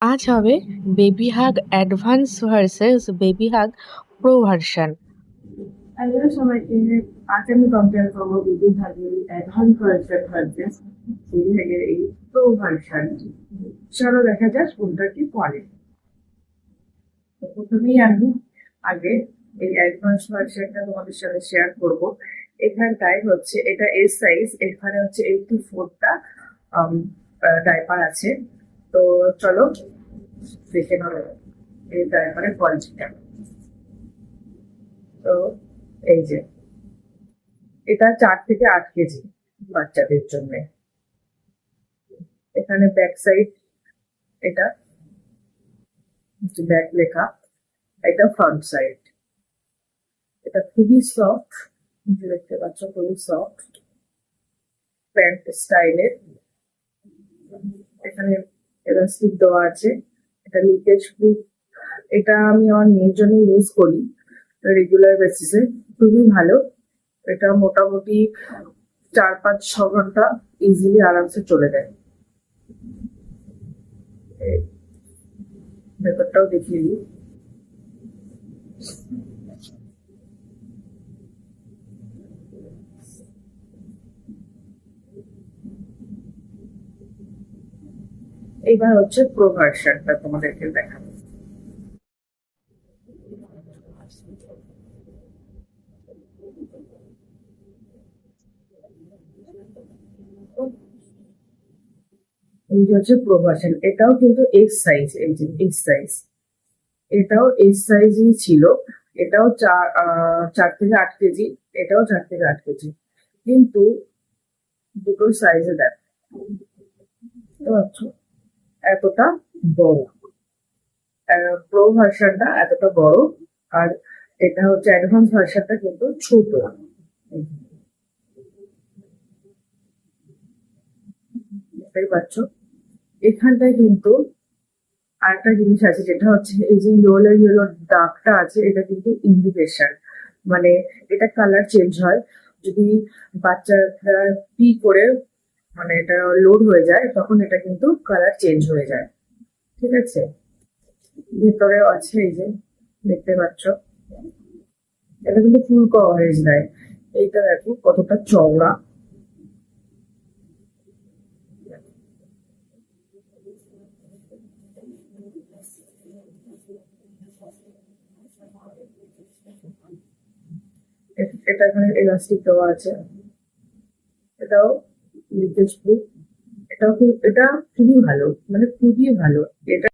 আজ হবে বেবি হাগ advance versus baby হাগ pro version. Hello সবাইকে। আজ আমি কম্পেয়ার করবো দুটো ভাগের অ্যাডভান্স ভার্সন ভার্সেস বেবি ভাগের এই প্রো ভার্সন। চলো দেখা যাক কোনটা কি পরে। তো প্রথমেই আমি আগে এই অ্যাডভান্স ভার্সনটা তোমাদের সাথে শেয়ার করব। এখানটায় হচ্ছে এটা এস সাইজ, এখানে হচ্ছে 84টা ডাইপার আছে। তো চলো দেখে নেওয়া যাক এই ডাইপারের কোয়ালিটিটা। তো এই যে এটা 4 থেকে 8 কেজি বাচ্চাদের জন্য। এখানে ব্যাক সাইড, এটা ব্যাক লেখা, এটা ফ্রন্ট সাইড। এটা খুবই সফট, দেখতে পাচ্ছ খুবই সফট প্যান্ট স্টাইলের। এখানে এলাস্টিক দেওয়া আছে, এটা লিকেজ প্রুফ। এটা আমি আমার মেয়ের জন্য ইউজ করি রেগুলার বেসিসে, খুবই ভালো। এটা মোটামুটি 4-5-6 ঘন্টা ইজিলি আরামসে চলে যায়। ভেতরটাও দেখিয়ে দিই। এইবার হচ্ছে প্রো ভার্সনটা তোমাদেরকে দেখাবো। এই যে হচ্ছে প্রো ভার্সন, এটাও কিন্তু এক্স সাইজ, এই যে এক্স সাইজ, এটাও এক্স সাইজই ছিল। এটাও 4 থেকে 8 কেজি, এটাও 4 থেকে 8 কেজি, কিন্তু দুটোর সাইজে দেখ, বুঝতে পারছো এতটা বড়। প্রো ভার্সনটা এতটা বড়, আর এটা হচ্ছে অ্যাডভান্স ভার্সনটা কিন্তু ছোট। বুঝতেই পারছো। এখানটায় কিন্তু আরেকটা জিনিস আছে, যেটা হচ্ছে এই যে ইয়েলো ইয়েলো দাগটা আছে, এটা কিন্তু ইন্ডিকেশন, মানে এটা কালার চেঞ্জ হয় যদি বাচ্চাটা পি করে, মানে এটা লোড হয়ে যায়, তখন এটা কিন্তু কালার চেঞ্জ হয়ে যায়। ঠিক আছে, ভেতরেও আছে, এই যে দেখতে পাচ্ছ, এটা কিন্তু ফুল কভারেজ দেয়। এইটা দেখো কতটা চওড়া। এটা এখানে এলাস্টিক দেওয়া আছে, এটাও লিকেজ প্রুফ। এটা খুবই ভালো, মানে খুবই ভালো এটা।